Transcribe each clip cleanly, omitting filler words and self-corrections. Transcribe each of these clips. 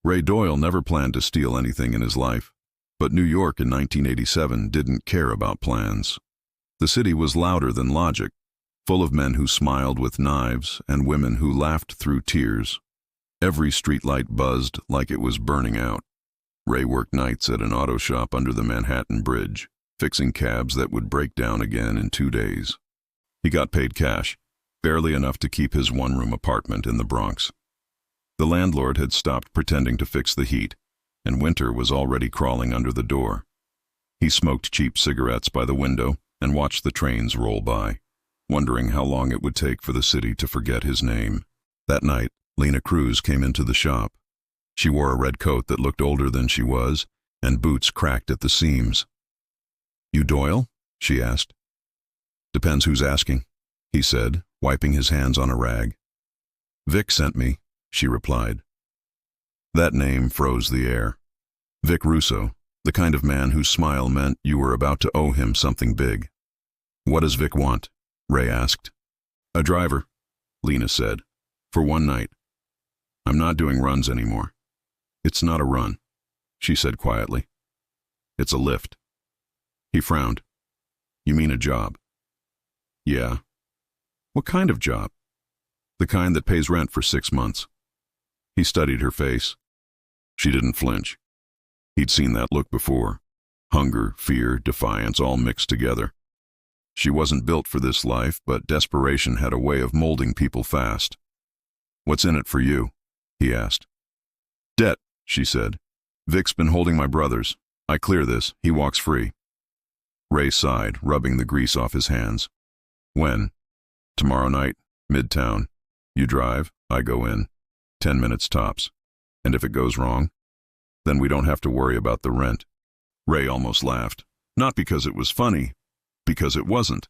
Ray Doyle never planned to steal anything in his life, but New York in 1987 didn't care about plans. The city was louder than logic, full of men who smiled with knives and women who laughed through tears. Every streetlight buzzed like it was burning out. Ray worked nights at an auto shop under the Manhattan Bridge, fixing cabs that would break down again in 2 days. He got paid cash, barely enough to keep his one-room apartment in the Bronx. The landlord had stopped pretending to fix the heat, and winter was already crawling under the door. He smoked cheap cigarettes by the window and watched the trains roll by, wondering how long it would take for the city to forget his name. That night, Lena Cruz came into the shop. She wore a red coat that looked older than she was, and boots cracked at the seams. "You Doyle?" she asked. "Depends who's asking," he said, wiping his hands on a rag. "Vic sent me," she replied. That name froze the air. Vic Russo, the kind of man whose smile meant you were about to owe him something big. "What does Vic want?" Ray asked. "A driver," Lena said, "for one night. I'm not doing runs anymore." "It's not a run," she said quietly. "It's a lift." He frowned. "You mean a job?" "Yeah." "What kind of job?" "The kind that pays rent for 6 months." He studied her face. She didn't flinch. He'd seen that look before. Hunger, fear, defiance, all mixed together. She wasn't built for this life, but desperation had a way of molding people fast. "What's in it for you?" he asked. "Debt," she said. "Vic's been holding my brothers. I clear this, he walks free." Ray sighed, rubbing the grease off his hands. "When?" "Tomorrow night, Midtown. You drive, I go in. 10 minutes tops. And if it goes wrong, then we don't have to worry about the rent." Ray almost laughed. Not because it was funny, because it wasn't.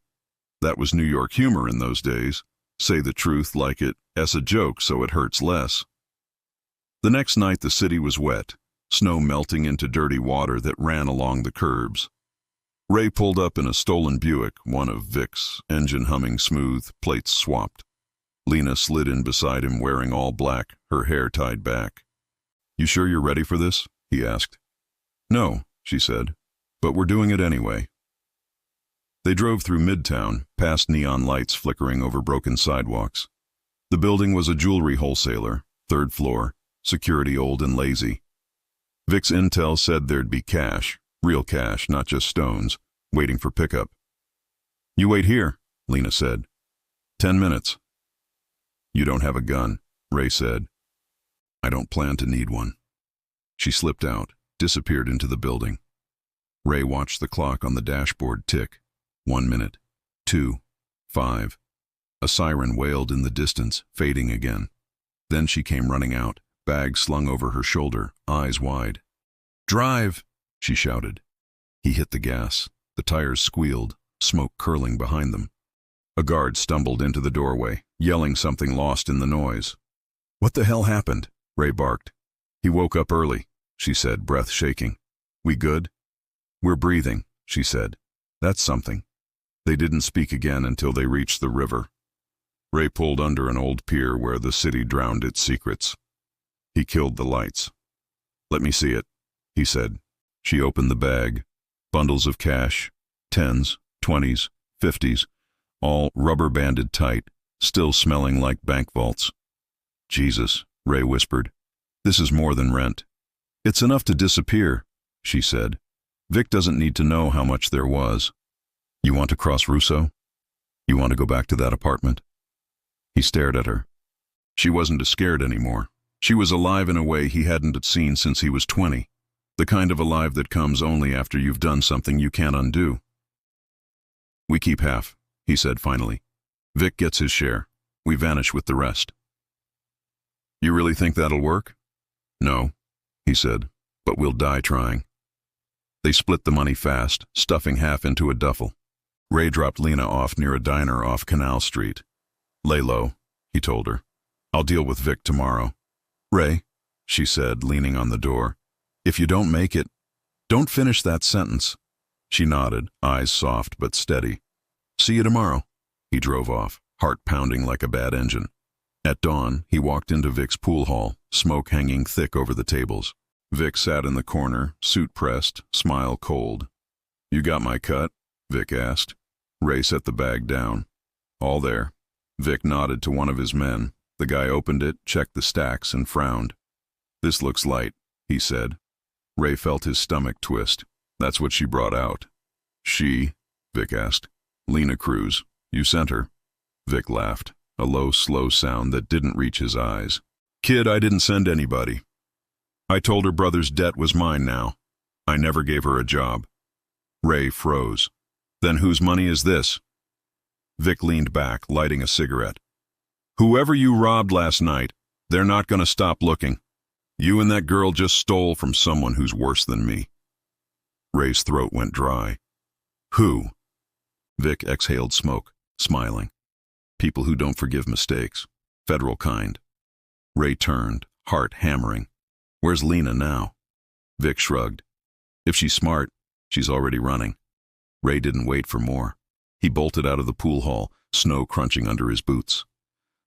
That was New York humor in those days. Say the truth like it's a joke so it hurts less. The next night the city was wet, snow melting into dirty water that ran along the curbs. Ray pulled up in a stolen Buick, one of Vic's, engine humming smooth, plates swapped. Lena slid in beside him wearing all black, her hair tied back. "You sure you're ready for this?" he asked. "No," she said, "but we're doing it anyway." They drove through Midtown, past neon lights flickering over broken sidewalks. The building was a jewelry wholesaler, 3rd floor, security old and lazy. Vic's intel said there'd be cash, real cash, not just stones, waiting for pickup. "You wait here," Lena said. 10 minutes. "You don't have a gun," Ray said. "I don't plan to need one." She slipped out, disappeared into the building. Ray watched the clock on the dashboard tick. 1 minute, 2, 5. A siren wailed in the distance, fading again. Then she came running out, bag slung over her shoulder, eyes wide. "Drive!" she shouted. He hit the gas. The tires squealed, smoke curling behind them. A guard stumbled into the doorway, yelling something lost in the noise. "What the hell happened?" Ray barked. "He woke up early," she said, breath shaking. "We good?" "We're breathing," she said. "That's something." They didn't speak again until they reached the river. Ray pulled under an old pier where the city drowned its secrets. He killed the lights. "Let me see it," he said. She opened the bag. Bundles of cash, 10s, 20s, 50s, all rubber-banded tight, still smelling like bank vaults. "Jesus," Ray whispered. "This is more than rent." "It's enough to disappear," she said. "Vic doesn't need to know how much there was." "You want to cross Russo? You want to go back to that apartment?" He stared at her. She wasn't scared anymore. She was alive in a way he hadn't seen since he was 20. The kind of alive that comes only after you've done something you can't undo. "We keep half," he said finally. "Vic gets his share. We vanish with the rest." "You really think that'll work?" "No," he said, "but we'll die trying." They split the money fast, stuffing half into a duffel. Ray dropped Lena off near a diner off Canal Street. "Lay low," he told her. "I'll deal with Vic tomorrow." "Ray," she said, leaning on the door, "if you don't make it, don't finish that sentence." She nodded, eyes soft but steady. "See you tomorrow." He drove off, heart pounding like a bad engine. At dawn, he walked into Vic's pool hall, smoke hanging thick over the tables. Vic sat in the corner, suit pressed, smile cold. "You got my cut?" Vic asked. Ray set the bag down. "All there." Vic nodded to one of his men. The guy opened it, checked the stacks, and frowned. "This looks light," he said. Ray felt his stomach twist. "That's what she brought out." "She?" Vic asked. "Lena Cruz. You sent her." Vic laughed, a low, slow sound that didn't reach his eyes. "Kid, I didn't send anybody. I told her brother's debt was mine now. I never gave her a job." Ray froze. "Then whose money is this?" Vic leaned back, lighting a cigarette. "Whoever you robbed last night, they're not going to stop looking. You and that girl just stole from someone who's worse than me." Ray's throat went dry. "Who?" Vic exhaled smoke, smiling. "People who don't forgive mistakes. Federal kind." Ray turned, heart hammering. "Where's Lena now?" Vic shrugged. "If she's smart, she's already running." Ray didn't wait for more. He bolted out of the pool hall, snow crunching under his boots.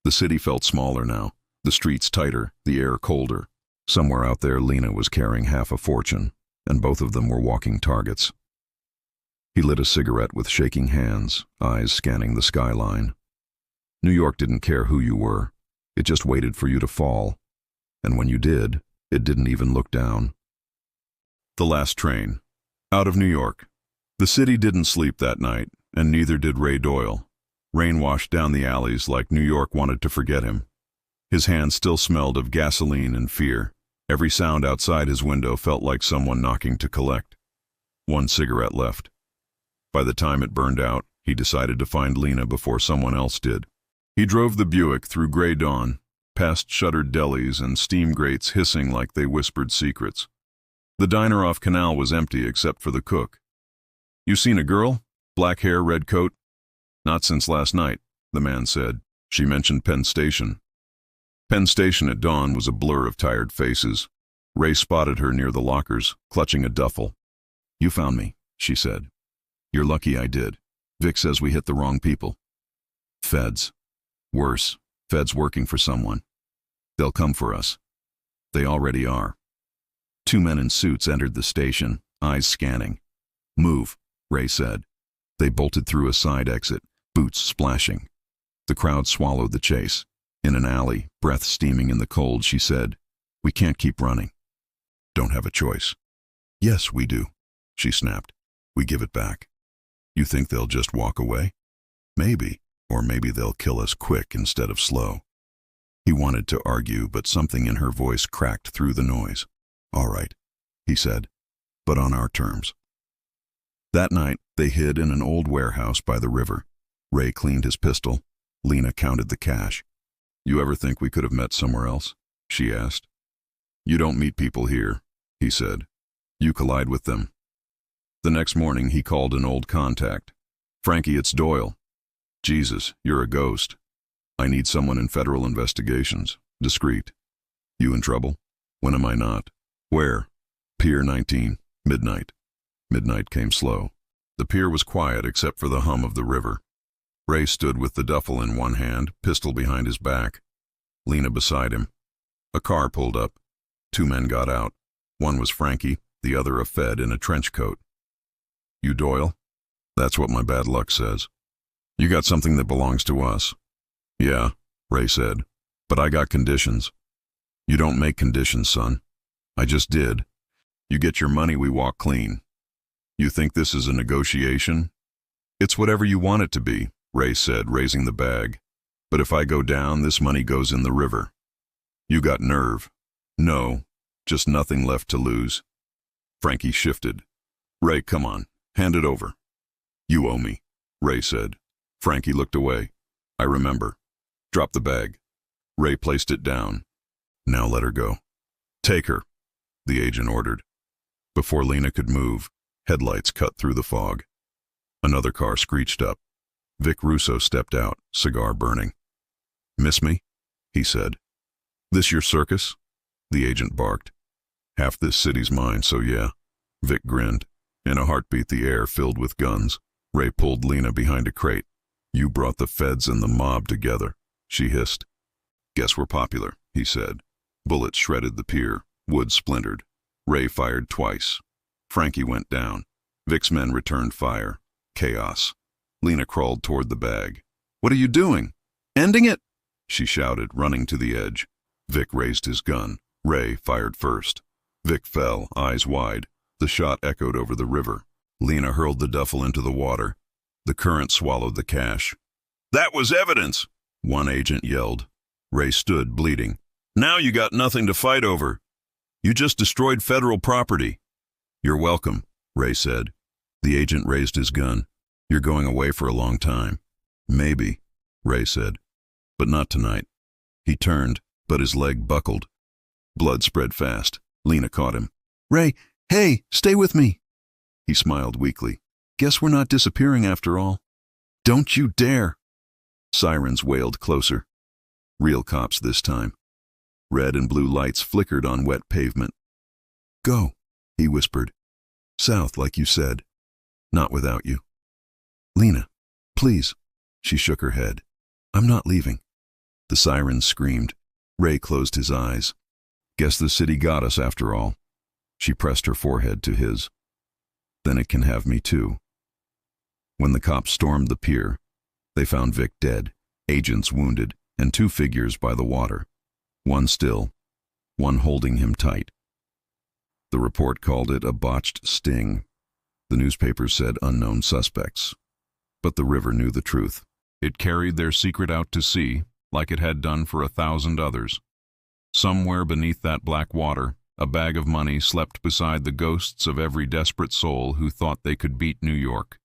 The city felt smaller now, the streets tighter, the air colder. Somewhere out there, Lena was carrying half a fortune, and both of them were walking targets. He lit a cigarette with shaking hands, eyes scanning the skyline. New York didn't care who you were. It just waited for you to fall. And when you did, it didn't even look down. The last train. Out of New York. The city didn't sleep that night, and neither did Ray Doyle. Rain washed down the alleys like New York wanted to forget him. His hands still smelled of gasoline and fear. Every sound outside his window felt like someone knocking to collect. One cigarette left. By the time it burned out, he decided to find Lena before someone else did. He drove the Buick through gray dawn, past shuttered delis and steam grates hissing like they whispered secrets. The diner off Canal was empty except for the cook. "You seen a girl? Black hair, red coat?" "Not since last night," the man said. "She mentioned Penn Station." Penn Station at dawn was a blur of tired faces. Ray spotted her near the lockers, clutching a duffel. "You found me," she said. "You're lucky I did. Vic says we hit the wrong people." "Feds. Worse, feds working for someone. They'll come for us. They already are." Two men in suits entered the station, eyes scanning. "Move," Ray said. They bolted through a side exit, boots splashing. The crowd swallowed the chase. In an alley, breath steaming in the cold, she said, "We can't keep running." "Don't have a choice." "Yes, we do," she snapped. "We give it back." "You think they'll just walk away?" "Maybe, or maybe they'll kill us quick instead of slow." He wanted to argue, but something in her voice cracked through the noise. "All right," he said, "but on our terms." That night, they hid in an old warehouse by the river. Ray cleaned his pistol. Lena counted the cash. "You ever think we could have met somewhere else?" she asked. "You don't meet people here," he said. "You collide with them." The next morning, he called an old contact. "Frankie, it's Doyle." "Jesus, you're a ghost. I need someone in federal investigations. Discreet." "You in trouble?" "When am I not?" "Where?" "Pier 19, midnight." Midnight came slow. The pier was quiet except for the hum of the river. Ray stood with the duffel in one hand, pistol behind his back. Lena beside him. A car pulled up. Two men got out. One was Frankie, the other a Fed in a trench coat. "You Doyle?" "That's what my bad luck says." "You got something that belongs to us." "Yeah," Ray said, "but I got conditions." "You don't make conditions, son." "I just did. You get your money, we walk clean." "You think this is a negotiation?" "It's whatever you want it to be," Ray said, raising the bag. "But if I go down, this money goes in the river." "You got nerve." "No, just nothing left to lose." Frankie shifted. "Ray, come on, hand it over." "You owe me," Ray said. Frankie looked away. "I remember." "Drop the bag." Ray placed it down. "Now let her go." "Take her," the agent ordered. Before Lena could move, headlights cut through the fog. Another car screeched up. Vic Russo stepped out, cigar burning. "Miss me?" he said. "This your circus?" the agent barked. "Half this city's mine, so yeah." Vic grinned. In a heartbeat, the air filled with guns. Ray pulled Lena behind a crate. "You brought the feds and the mob together," she hissed. Guess we're popular, he said. Bullets shredded the pier. Wood splintered. Ray fired twice. Frankie went down. Vic's men returned fire. Chaos. Lena crawled toward the bag. "What are you doing? Ending it?" she shouted, running to the edge. Vic raised his gun. Ray fired first. Vic fell, eyes wide. The shot echoed over the river. Lena hurled the duffel into the water. The current swallowed the cash. "That was evidence," one agent yelled. Ray stood, bleeding. "Now you got nothing to fight over. You just destroyed federal property." "You're welcome," Ray said. The agent raised his gun. "You're going away for a long time." "Maybe," Ray said. "But not tonight." He turned, but his leg buckled. Blood spread fast. Lena caught him. "Ray, hey, stay with me." He smiled weakly. "Guess we're not disappearing after all." "Don't you dare." Sirens wailed closer. Real cops this time. Red and blue lights flickered on wet pavement. "Go," he whispered. "South, like you said. Not without you." "Lena, please." She shook her head. "I'm not leaving." The sirens screamed. Ray closed his eyes. "Guess the city got us after all." She pressed her forehead to his. "Then it can have me too." When the cops stormed the pier, they found Vic dead, agents wounded, and two figures by the water. One still, one holding him tight. The report called it a botched sting. The newspapers said unknown suspects. But the river knew the truth. It carried their secret out to sea, like it had done for 1,000 others. Somewhere beneath that black water, a bag of money slept beside the ghosts of every desperate soul who thought they could beat New York.